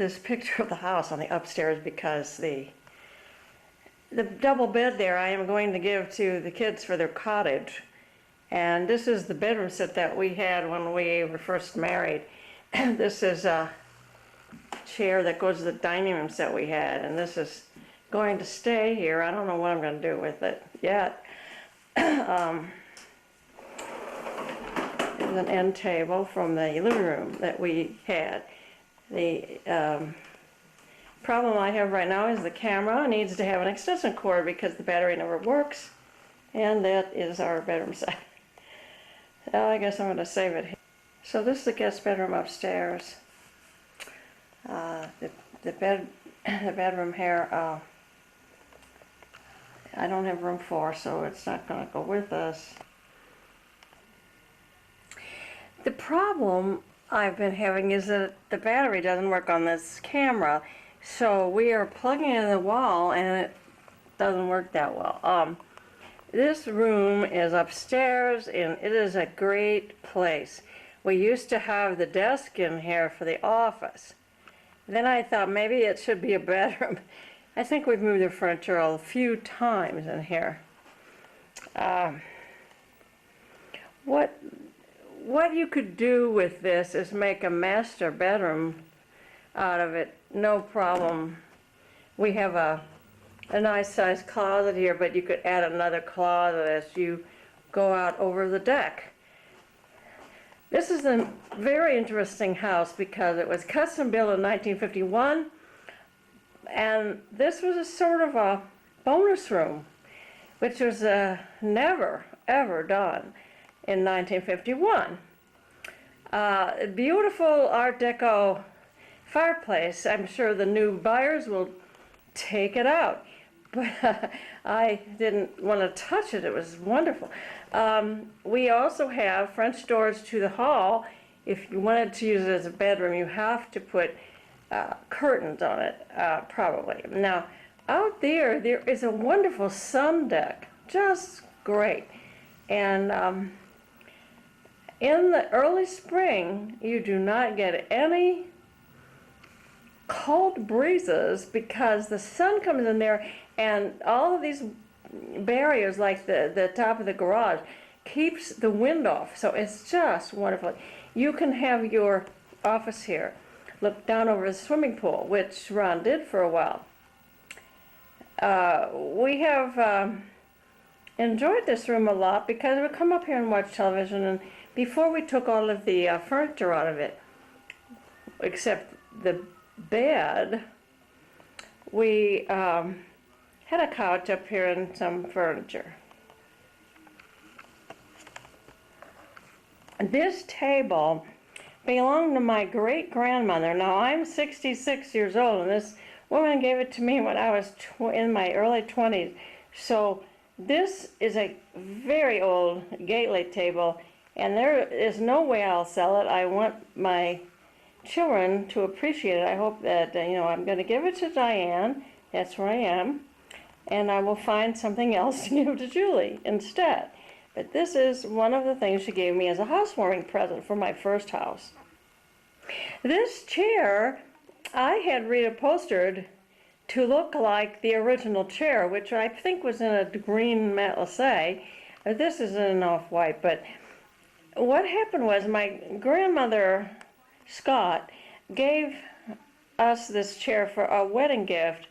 this picture of the house on the upstairs because the double bed there I am going to give to the kids for their cottage. And this is the bedroom set that we had when we were first married. This is a chair that goes to the dining room set we had, and this is going to stay here. I don't know what I'm going to do with it yet. There's an end table from the living room that we had. The problem I have right now is the camera needs to have an extension cord because the battery never works, and that is our bedroom set. So I guess I'm going to save it here. So this is the guest bedroom upstairs. The bedroom here, I don't have room for, so it's not going to go with us. The problem I've been having is that the battery doesn't work on this camera, so we are plugging it in the wall and it doesn't work that well. This room is upstairs and it is a great place. We used to have the desk in here for the office. Then I thought maybe it should be a bedroom. I think we've moved the furniture a few times in here. What you could do with this is make a master bedroom out of it, no problem. We have a nice sized closet here, but you could add another closet as you go out over the deck. This is a very interesting house because it was custom built in 1951, and this was a sort of a bonus room, which was never, ever done in 1951. Beautiful Art Deco fireplace. I'm sure the new buyers will take it out, but I didn't want to touch it. It was wonderful. We also have French doors to the hall. If you wanted to use it as a bedroom, you have to put curtains on it, probably. Now, out there is a wonderful sun deck, just great. And in the early spring, you do not get any cold breezes because the sun comes in there and all of these barriers like the top of the garage keeps the wind off, so it's just wonderful. You can have your office here, look down over the swimming pool, which Ron did for a while. We have enjoyed this room a lot because we come up here and watch television, and before we took all of the furniture out of it, except the bed, we had a couch up here and some furniture. This table belonged to my great-grandmother. Now, I'm 66 years old, and this woman gave it to me when I was in my early 20s. So this is a very old gateway table, and there is no way I'll sell it. I want my children to appreciate it. I hope that, I'm going to give it to Diane. That's where I am. And I will find something else to give to Julie instead. But this is one of the things she gave me as a housewarming present for my first house. This chair I had reupholstered to look like the original chair, which I think was in a green matelassé. This is in an off-white, but what happened was my grandmother, Scott, gave us this chair for a wedding gift,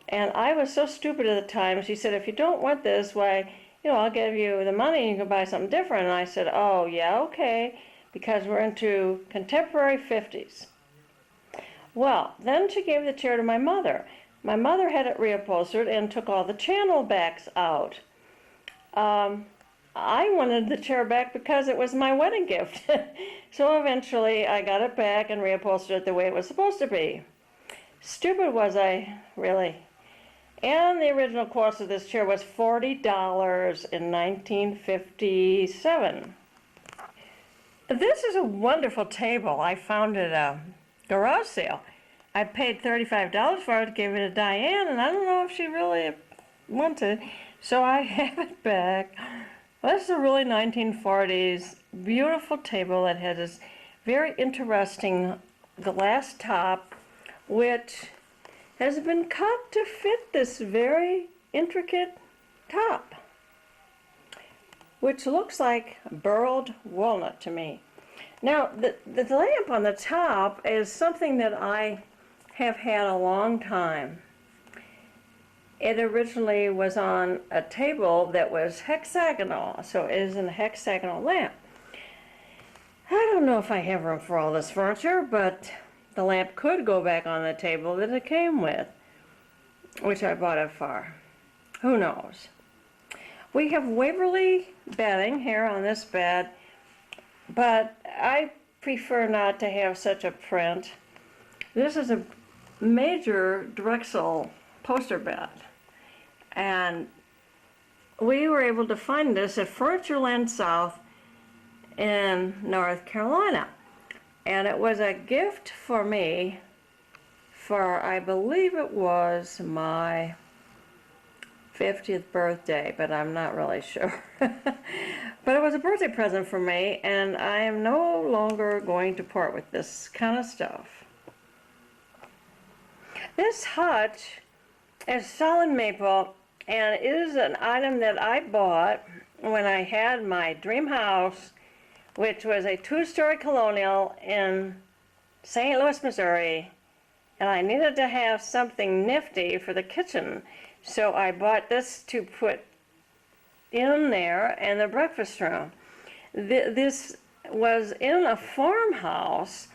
and I was so stupid at the time. She said, if you don't want this, why, I'll give you the money and you can buy something different. And I said, oh, yeah, okay, because we're into contemporary 50s. Well, then she gave the chair to my mother. My mother had it reupholstered and took all the channel backs out. I wanted the chair back because it was my wedding gift. So eventually I got it back and reupholstered it the way it was supposed to be. Stupid was I, really. And the original cost of this chair was $40 in 1957. This is a wonderful table. I found it at a garage sale. I paid $35 for it, gave it to Diane, and I don't know if she really wanted it, so I have it back. This is a really 1940s beautiful table that has this very interesting glass top which has been cut to fit this very intricate top, which looks like burled walnut to me. Now, the lamp on the top is something that I have had a long time. It originally was on a table that was hexagonal, so it is a hexagonal lamp. I don't know if I have room for all this furniture, but the lamp could go back on the table that it came with, which I bought it for. Who knows? We have Waverly bedding here on this bed, but I prefer not to have such a print. This is a major Drexel poster bed, and we were able to find this at Furnitureland South in North Carolina, and it was a gift for me for, I believe it was my 50th birthday, but I'm not really sure. But it was a birthday present for me, and I am no longer going to part with this kind of stuff. This hutch is solid maple, and it is an item that I bought when I had my dream house, which was a 2-story colonial in St. Louis, Missouri, and I needed to have something nifty for the kitchen. So I bought this to put in there and the breakfast room. This was in a farmhouse,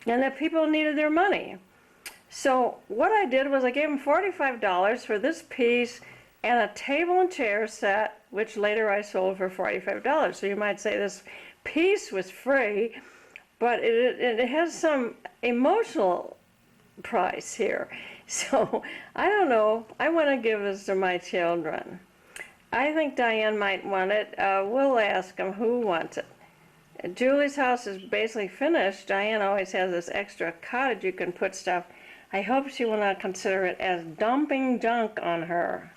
and the people needed their money. So what I did was I gave them $45 for this piece and a table and chair set, which later I sold for $45. So you might say this piece was free, but it has some emotional price here. So I don't know. I want to give this to my children. I think Diane might want it. We'll ask them who wants it. Julie's house is basically finished. Diane always has this extra cottage you can put stuff. I hope she will not consider it as dumping junk on her.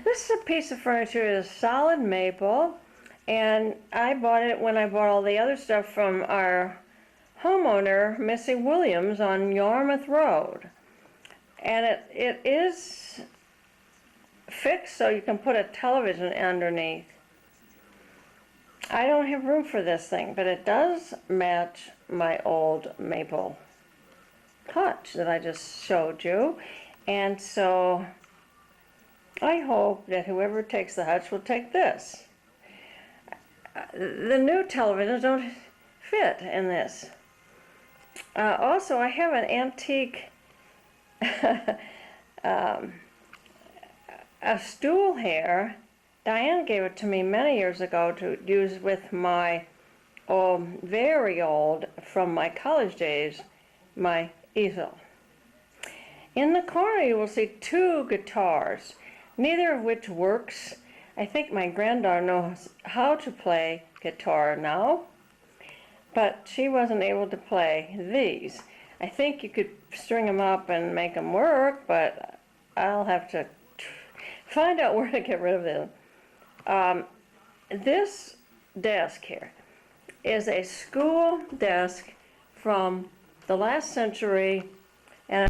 This is a piece of furniture that is solid maple, and I bought it when I bought all the other stuff from our homeowner, Missy Williams, on Yarmouth Road. And it is fixed so you can put a television underneath. I don't have room for this thing, but it does match my old maple hutch that I just showed you. And so I hope that whoever takes the hutch will take this. The new televisions don't fit in this. Also, I have an antique a stool here. Diane gave it to me many years ago to use with my very old, from my college days, my easel. In the corner you will see 2 guitars, neither of which works. I think my granddaughter knows how to play guitar now, but she wasn't able to play these. I think you could string them up and make them work, but I'll have to find out where to get rid of them. This desk here is a school desk from the last century, and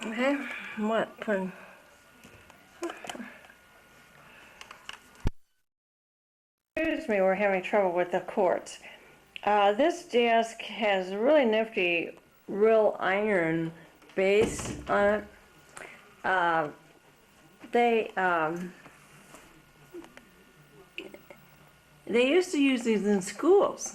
okay, what? Excuse me, we're having trouble with the cords. This desk has a really nifty real iron base on it. They used to use these in schools,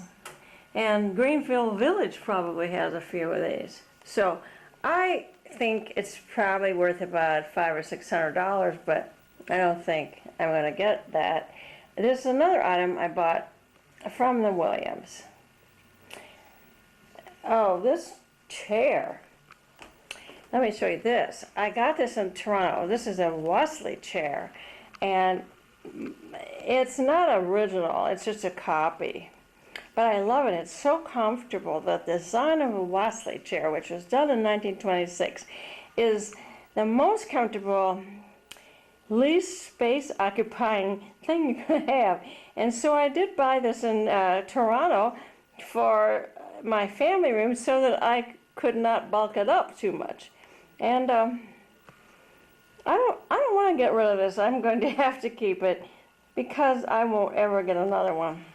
and Greenfield Village probably has a few of these. So I think it's probably worth about $500 or $600, but I don't think I'm going to get that. This is another item I bought from the Williams. Oh, this chair. Let me show you this. I got this in Toronto. This is a Wesley chair, and it's not original. It's just a copy. But I love it. It's so comfortable. The design of a Wesley chair, which was done in 1926, is the most comfortable, least space occupying thing you can have. And so I did buy this in Toronto for my family room so that I could not bulk it up too much. And I don't want to get rid of this. I'm going to have to keep it because I won't ever get another one.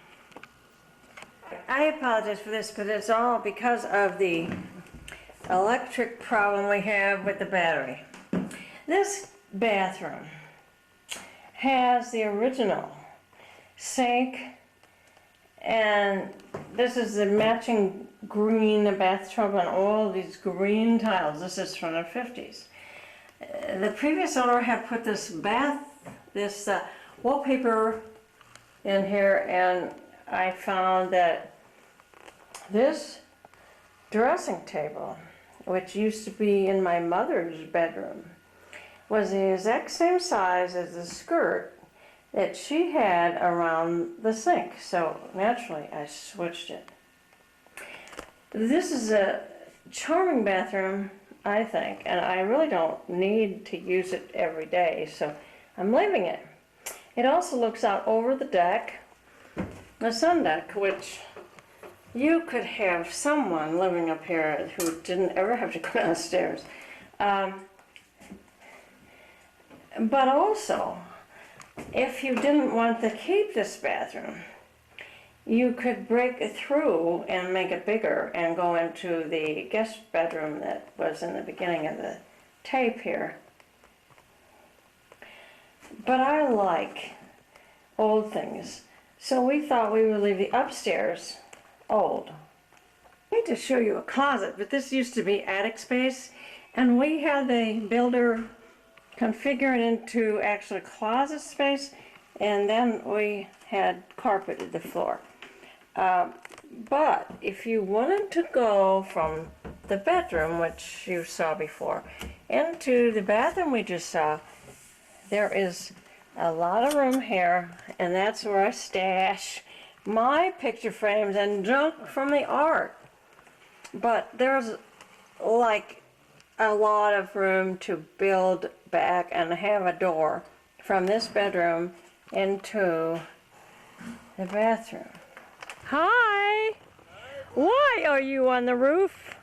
I apologize for this, but it's all because of the electric problem we have with the battery. This bathroom has the original sink, and this is the matching green bathtub and all these green tiles. This is from the 50s. The previous owner had put this wallpaper in here, and I found that this dressing table, which used to be in my mother's bedroom, was the exact same size as the skirt that she had around the sink. So naturally I switched it. This is a charming bathroom, I think, and I really don't need to use it every day, so I'm leaving it. It also looks out over the deck, the sun deck, which you could have someone living up here who didn't ever have to go downstairs. But also, if you didn't want to keep this bathroom, you could break it through and make it bigger and go into the guest bedroom that was in the beginning of the tape here. But I like old things, so we thought we would leave the upstairs old. I need to show you a closet, but this used to be attic space, and we had the builder configure it into actually closet space, and then we had carpeted the floor. But if you wanted to go from the bedroom, which you saw before, into the bathroom we just saw, there is a lot of room here, and that's where I stash my picture frames and junk from the art. But there's like a lot of room to build back and have a door from this bedroom into the bathroom. Hi! Why are you on the roof?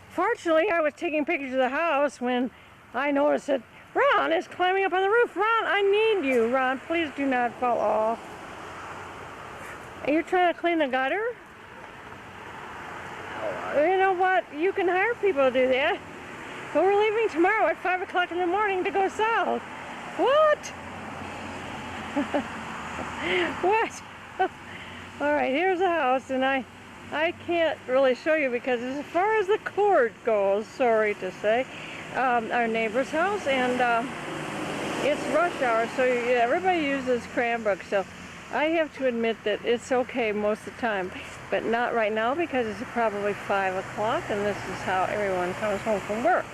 Fortunately, I was taking pictures of the house when I noticed that Ron is climbing up on the roof. Ron, I need you. Ron, please do not fall off. Are you trying to clean the gutter? You know what? You can hire people to do that. But we're leaving tomorrow at 5 o'clock in the morning to go south. What? What? All right, here's the house, and I can't really show you because as far as the cord goes, sorry to say, our neighbor's house, and it's rush hour, so everybody uses Cranbrook, so I have to admit that it's okay most of the time, but not right now because it's probably 5 o'clock, and this is how everyone comes home from work.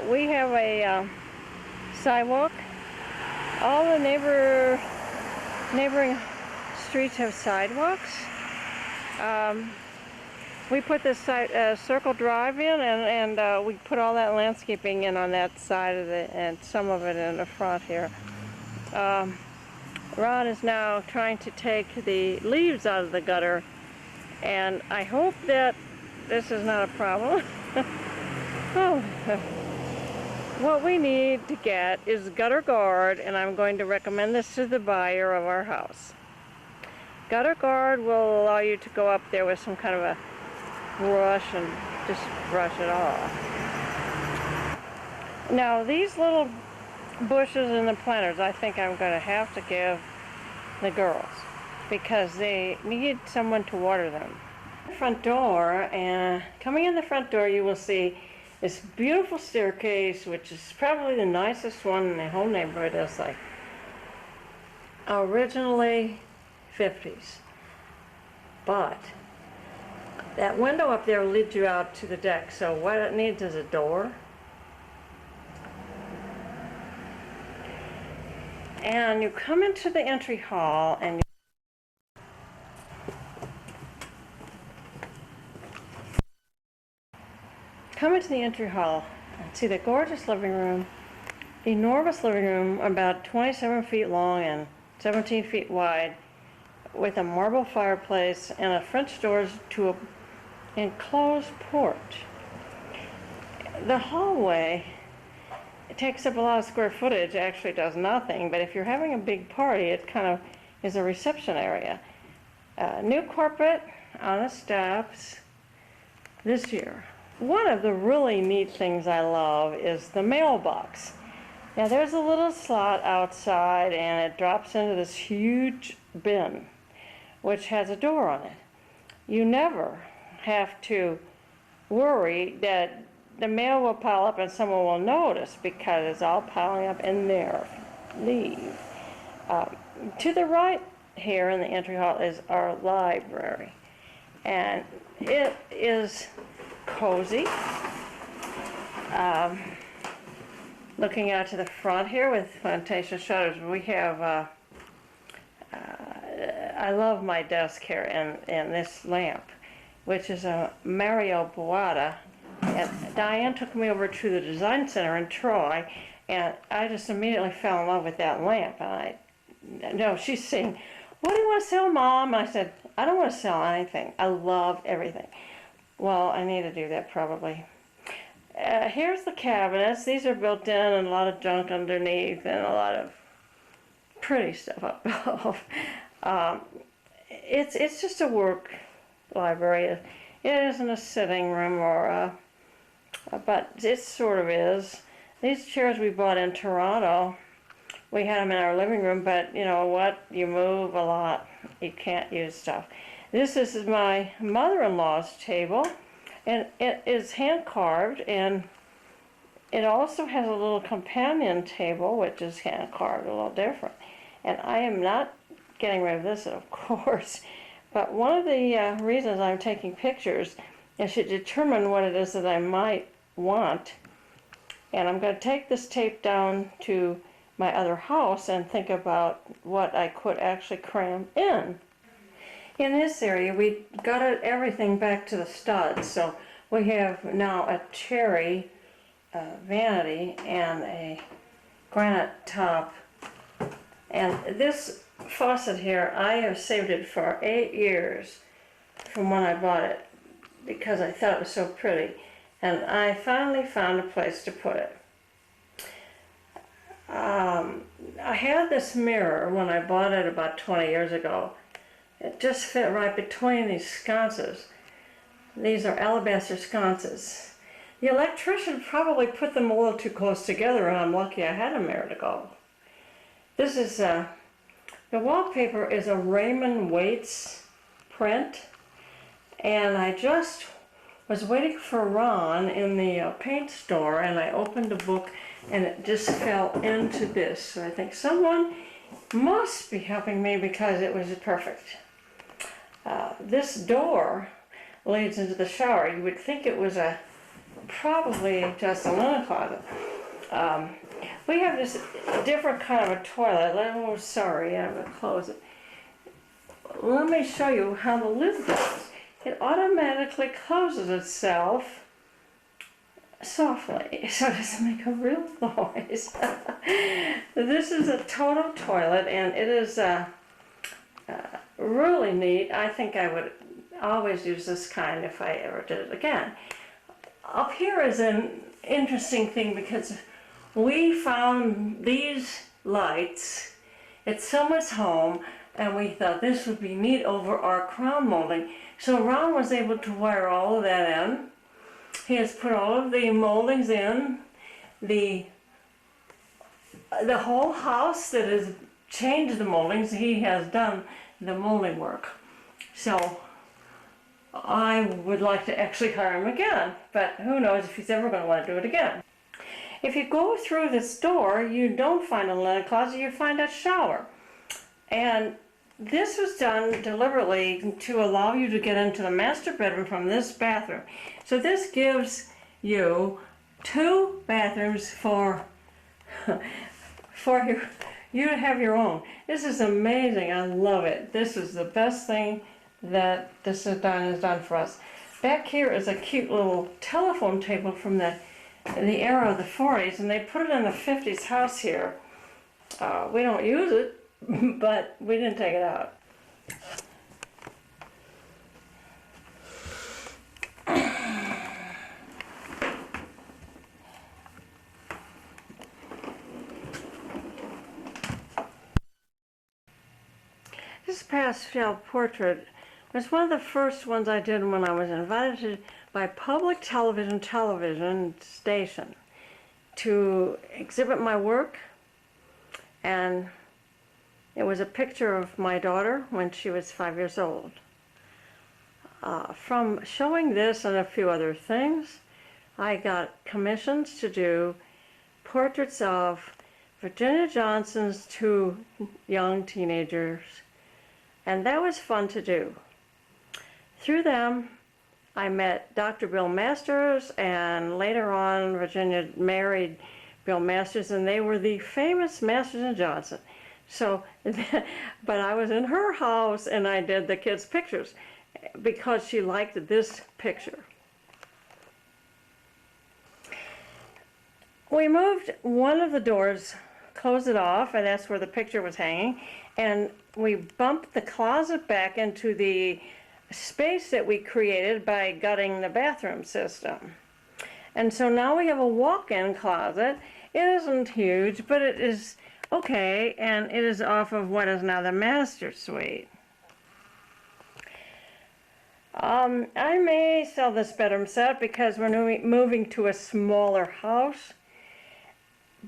We have a sidewalk. All the neighboring streets have sidewalks. We put this circle drive in, and we put all that landscaping in on that side of it, and some of it in the front here. Ron is now trying to take the leaves out of the gutter, and I hope that this is not a problem. Oh. What we need to get is gutter guard, and I'm going to recommend this to the buyer of our house. Gutter guard will allow you to go up there with some kind of a brush and just brush it off. Now these little bushes and the planters, I think I'm going to have to give the girls because they need someone to water them. Front door, and coming in the front door you will see this beautiful staircase, which is probably the nicest one in the whole neighborhood. It's like originally 50s. But that window up there leads you out to the deck, so what it needs is a door. And you come into the entry hall, and come into the entry hall and see the gorgeous living room, enormous living room, about 27 feet long and 17 feet wide, with a marble fireplace and a French doors to an enclosed porch. The hallway, it takes up a lot of square footage, actually does nothing, but if you're having a big party, it kind of is a reception area. New carpet on the steps this year. One of the really neat things I love is the mailbox. Now there's a little slot outside and it drops into this huge bin, which has a door on it. You never have to worry that the mail will pile up and someone will notice because it's all piling up in there. Leave. To the right here in the entry hall is our library, and it is cozy. Looking out to the front here with plantation shutters, we have, I love my desk here and this lamp, which is a Mario Boada. And Diane took me over to the design center in Troy, and I just immediately fell in love with that lamp. And she's saying, "What do you want to sell, Mom?" And I said, "I don't want to sell anything. I love everything." Well, I need to do that probably. Here's the cabinets. These are built in and a lot of junk underneath and a lot of pretty stuff up above. It's just a work library. It isn't a sitting room but it sort of is. These chairs we bought in Toronto, we had them in our living room, but you know what? You move a lot. You can't use stuff. This is my mother-in-law's table, and it is hand carved, and it also has a little companion table, which is hand carved, a little different. And I am not getting rid of this, of course, but one of the reasons I'm taking pictures is to determine what it is that I might want. And I'm going to take this tape down to my other house and think about what I could actually cram in. In this area, we got everything back to the studs. So we have now a cherry vanity and a granite top. And this faucet here, I have saved it for 8 years from when I bought it because I thought it was so pretty. And I finally found a place to put it. I had this mirror when I bought it about 20 years ago. It just fit right between these sconces. These are alabaster sconces. The electrician probably put them a little too close together, and I'm lucky I had a mirror to go. This is, the wallpaper is a Raymond Waits print, and I just was waiting for Ron in the paint store, and I opened a book and it just fell into this. So I think someone must be helping me because it was perfect. This door leads into the shower. You would think it was probably just a linen closet. We have this different kind of a toilet. Oh, sorry, I'm going to close it. Let me show you how the lid goes. It automatically closes itself softly, so it doesn't make a real noise. This is a total toilet, and it is really neat. I think I would always use this kind if I ever did it again. Up here is an interesting thing because we found these lights at someone's home, and we thought this would be neat over our crown molding. So Ron was able to wire all of that in. He has put all of the moldings in. The whole house that has changed the moldings, he has done the molding work. So I would like to actually hire him again, but who knows if he's ever going to want to do it again. If you go through this door, you don't find a linen closet, you find a shower. And this was done deliberately to allow you to get into the master bedroom from this bathroom. So this gives you 2 bathrooms for you to have your own. This is amazing. I love it. This is the best thing that this has done for us. Back here is a cute little telephone table from the era of the 40s, and they put it in the 50s house here. We don't use it, but we didn't take it out. This pastel portrait was one of the first ones I did when I was invited by public television station to exhibit my work, and it was a picture of my daughter when she was 5 years old. From showing this and a few other things, I got commissions to do portraits of Virginia Johnson's two young teenagers, and that was fun to do. Through them, I met Dr. Bill Masters, and later on Virginia married Bill Masters, and they were the famous Masters and Johnson. So, but I was in her house and I did the kids' pictures because she liked this picture. We moved one of the doors, closed it off, and that's where the picture was hanging, and we bumped the closet back into the space that we created by gutting the bathroom system. And so now we have a walk-in closet. It isn't huge, but it is okay, and it is off of what is now the master suite. I may sell this bedroom set because we're moving to a smaller house,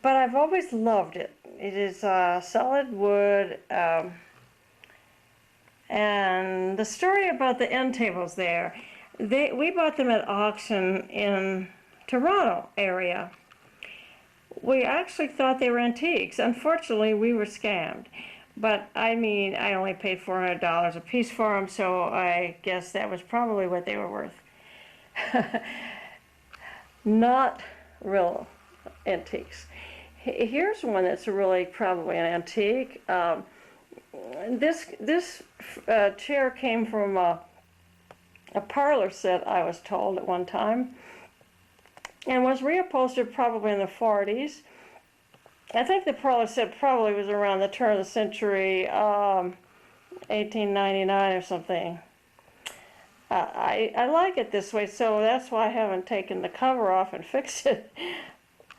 but I've always loved it. It is solid wood, and the story about the end tables there, we bought them at auction in Toronto area. We actually thought they were antiques. Unfortunately, we were scammed. But I mean, I only paid $400 a piece for them, so I guess that was probably what they were worth. Not real antiques. Here's one that's really probably an antique. This chair came from a parlor set, I was told at one time, and was reupholstered probably in the 40s. I think the parlor set probably was around the turn of the century, 1899 or something. I like it this way, so that's why I haven't taken the cover off and fixed it.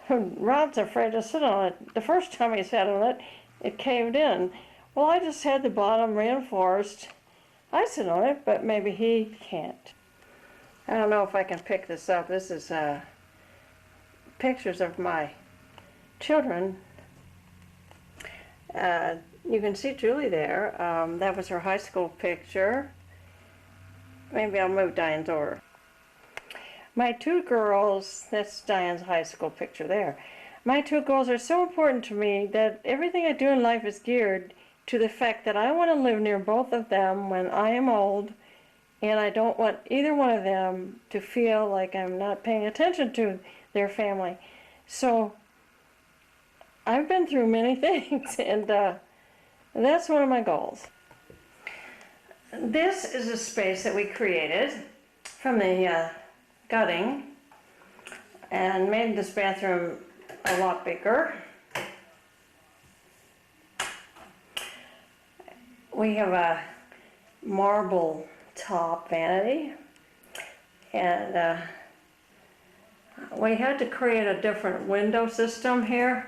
Rod's afraid to sit on it. The first time he sat on it, it caved in. Well, I just had the bottom reinforced. I sit on it, but maybe he can't. I don't know if I can pick this up. This is pictures of my children. You can see Julie there. That was her high school picture. Maybe I'll move Diane's over. My two girls, that's Diane's high school picture there. My two girls are so important to me that everything I do in life is geared to the fact that I want to live near both of them when I am old, and I don't want either one of them to feel like I'm not paying attention to their family. So I've been through many things, and that's one of my goals. This is a space that we created from the gutting and made this bathroom a lot bigger. We have a marble top vanity, and we had to create a different window system here.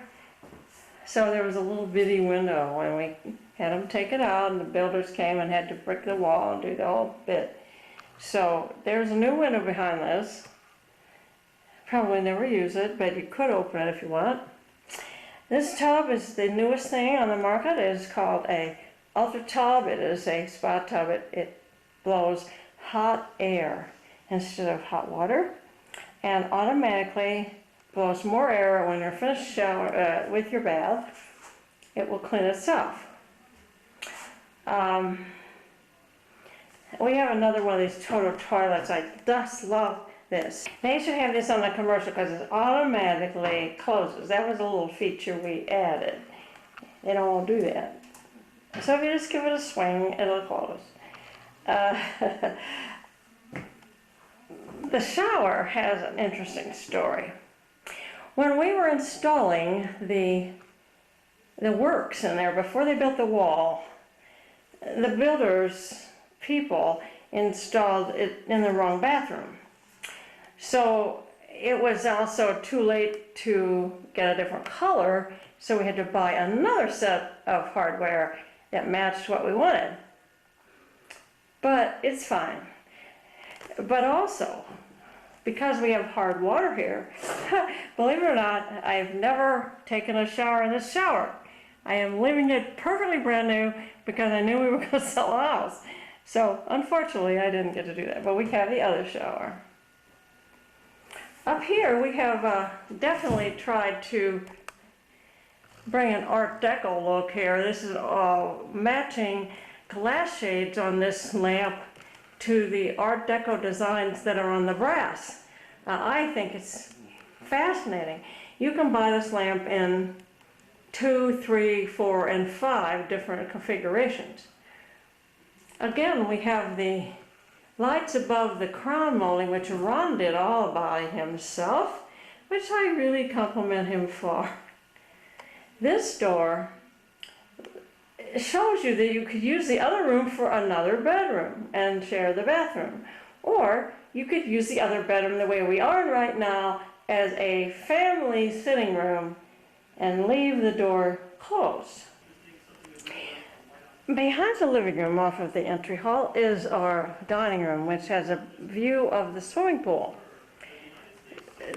So there was a little bitty window, and we had them take it out, and the builders came and had to brick the wall and do the whole bit. So there's a new window behind this. Probably never use it, but you could open it if you want. This tub is the newest thing on the market. It is called a Ultra Tub. It is a spa tub. It blows hot air instead of hot water, and automatically blows more air when you're finished shower with your bath. It will clean itself. We have another one of these Toto toilets. I just love this. They should have this on the commercial because it automatically closes. That was a little feature we added. They don't all do that. So if you just give it a swing, it'll close. The shower has an interesting story. When we were installing the works in there before they built the wall, the builders, people, installed it in the wrong bathroom. So it was also too late to get a different color, so we had to buy another set of hardware that matched what we wanted. But it's fine. But also, because we have hard water here, believe it or not, I've never taken a shower in this shower. I am leaving it perfectly brand new because I knew we were going to sell a house. So unfortunately, I didn't get to do that, but we have the other shower. Up here, we have definitely tried to bring an Art Deco look here. This is matching glass shades on this lamp to the Art Deco designs that are on the brass. I think it's fascinating. You can buy this lamp in 2, 3, 4, and 5 different configurations. Again, we have the lights above the crown molding, which Ron did all by himself, which I really compliment him for. This door shows you that you could use the other room for another bedroom and share the bathroom. Or you could use the other bedroom the way we are right now as a family sitting room and leave the door closed. Behind the living room off of the entry hall is our dining room, which has a view of the swimming pool.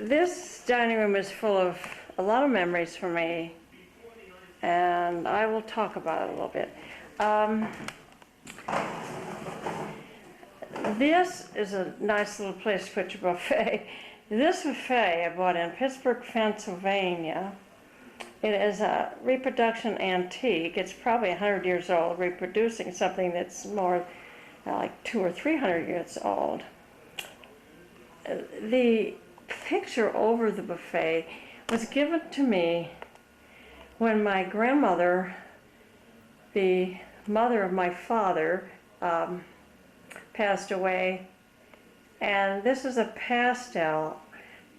This dining room is full of a lot of memories for me, and I will talk about it a little bit. This is a nice little place to put your buffet. This buffet I bought in Pittsburgh, Pennsylvania. It is a reproduction antique. It's probably 100 years old, reproducing something that's more like 200 or 300 years old. The picture over the buffet was given to me when my grandmother, the mother of my father, passed away. And this is a pastel,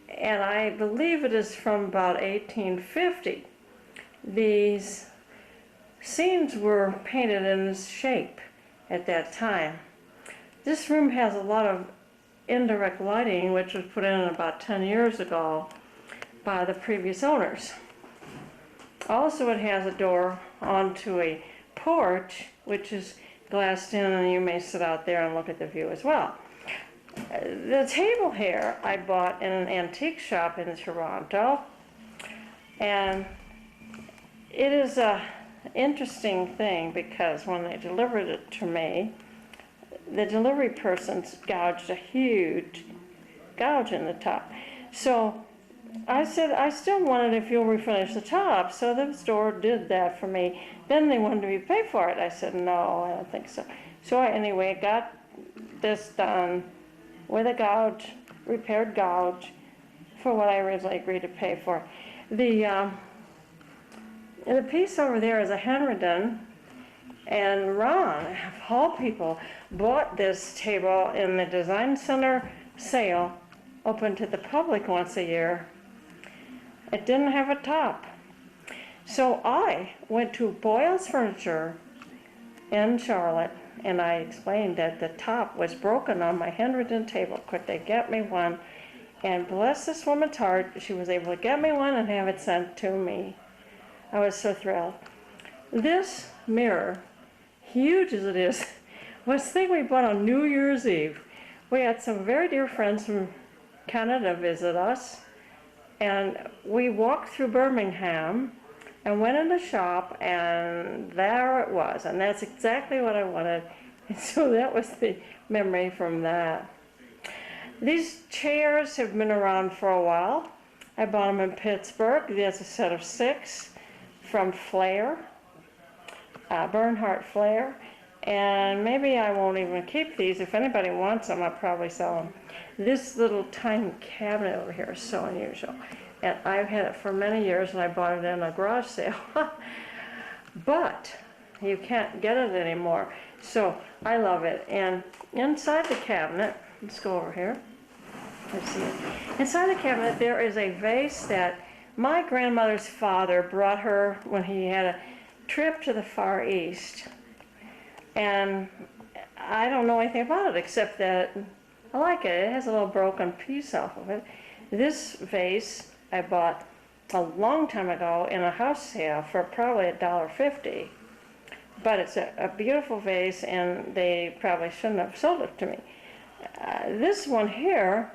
and I believe it is from about 1850. These scenes were painted in this shape at that time. This room has a lot of indirect lighting, which was put in about 10 years ago by the previous owners. Also, it has a door onto a porch, which is glassed in, and you may sit out there and look at the view as well. The table here I bought in an antique shop in Toronto, and it is an interesting thing because when they delivered it to me, the delivery person gouged a huge gouge in the top. So I said, I still want it if you'll refinish the top. So the store did that for me. Then they wanted me to pay for it. I said, no, I don't think so. So I, anyway, got this done with a gouge, repaired gouge, for what I originally agreed to pay for. The piece over there is a Henredon, and Ron, of all people, bought this table in the Design Center sale, open to the public once a year. It didn't have a top. So I went to Boyle's Furniture in Charlotte, and I explained that the top was broken on my Henredon table. Could they get me one? And bless this woman's heart, she was able to get me one and have it sent to me. I was so thrilled. This mirror, huge as it is, was the thing we bought on New Year's Eve. We had some very dear friends from Canada visit us, and we walked through Birmingham and went in the shop, and there it was, and that's exactly what I wanted. And so that was the memory from that. These chairs have been around for a while. I bought them in Pittsburgh. There's a set of 6 from Flair, Bernhardt Flair, and maybe I won't even keep these. If anybody wants them, I'll probably sell them. This little tiny cabinet over here is so unusual, and I've had it for many years, and I bought it in a garage sale. But you can't get it anymore, so I love it. And inside the cabinet, let's go over here. Let's see it. Inside the cabinet, there is a vase that my grandmother's father brought her when he had a trip to the Far East. and I don't know anything about it except that I like it. It has a little broken piece off of it. This vase I bought a long time ago in a house sale for probably $1.50. But it's a beautiful vase, and they probably shouldn't have sold it to me. This one here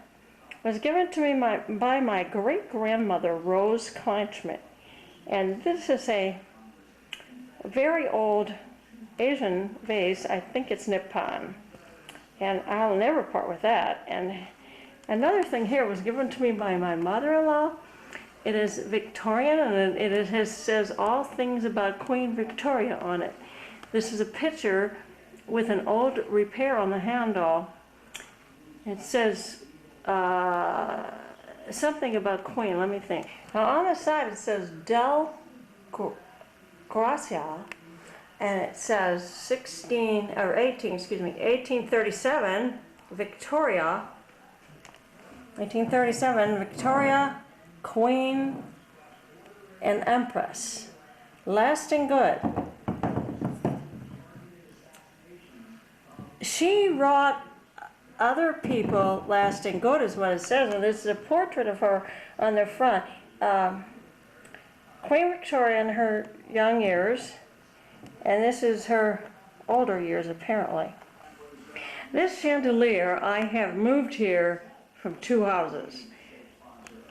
was given to me by my great-grandmother, Rose Kleinschmidt. And this is a very old Asian vase. I think it's Nippon. And I'll never part with that. And another thing here was given to me by my mother-in-law. It is Victorian, and it says all things about Queen Victoria on it. This is a picture with an old repair on the handle. It says something about Queen. Let me think. Now on the side it says Del Gracia, and it says 1837 Victoria. 1837 Victoria, Queen and Empress. Lasting good. She wrought other people lasting good is what it says, and this is a portrait of her on the front. Queen Victoria in her young years, and this is her older years apparently. This chandelier, I have moved here from 2 houses.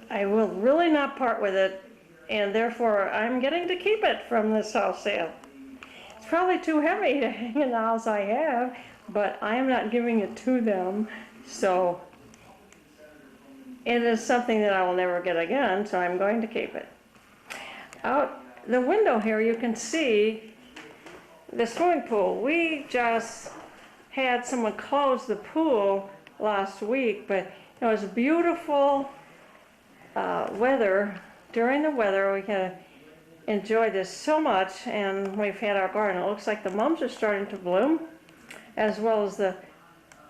I will really not part with it, and therefore I'm getting to keep it from this house sale. It's probably too heavy to hang in the house I have, but I am not giving it to them, so it is something that I will never get again, so I'm going to keep it. Out the window here you can see the swimming pool. We just had someone close the pool last week, but it was beautiful weather. During the weather we can enjoy this so much, and we've had our garden. It looks like the mums are starting to bloom, as well as the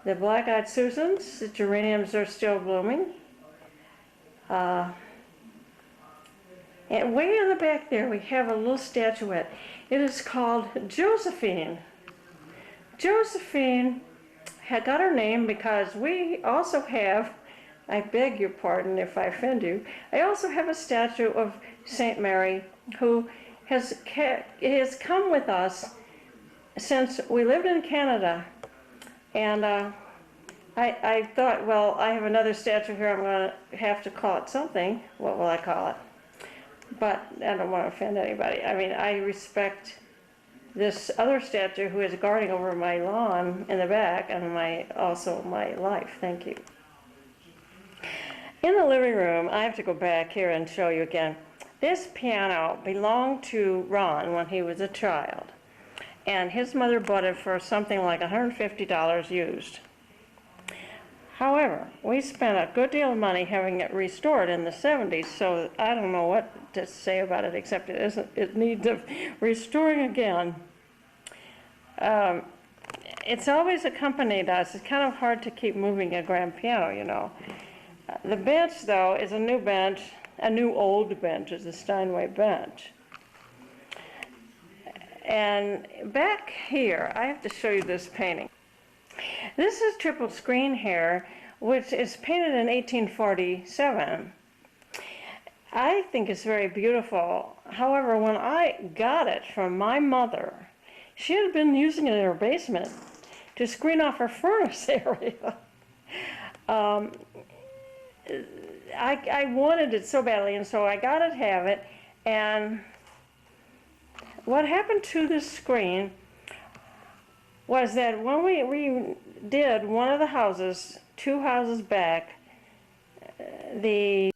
black-eyed Susans. The geraniums are still blooming. And way in the back there we have a little statuette. It is called Josephine. Josephine had got her name because we also have, I beg your pardon if I offend you, I also have a statue of St. Mary who has come with us since we lived in Canada. And I thought, well, I have another statue here, I'm going to have to call it something. What will I call it? But I don't want to offend anybody. I mean, I respect this other statue who is guarding over my lawn in the back and also my life. Thank you. In the living room, I have to go back here and show you again. This piano belonged to Ron when he was a child, and his mother bought it for something like $150 used. However, we spent a good deal of money having it restored in the 70s, so I don't know what to say about it except it needs restoring again. It's always accompanied us. It's kind of hard to keep moving a grand piano, you know. The bench, though, is a new bench. A new old bench is a Steinway bench. And back here, I have to show you this painting. This is triple screen here, which is painted in 1847. I think it's very beautiful. However, when I got it from my mother, she had been using it in her basement to screen off her furnace area. I wanted it so badly, and so I got to have it. And what happened to this screen was that when we redid one of the houses, 2 houses back, the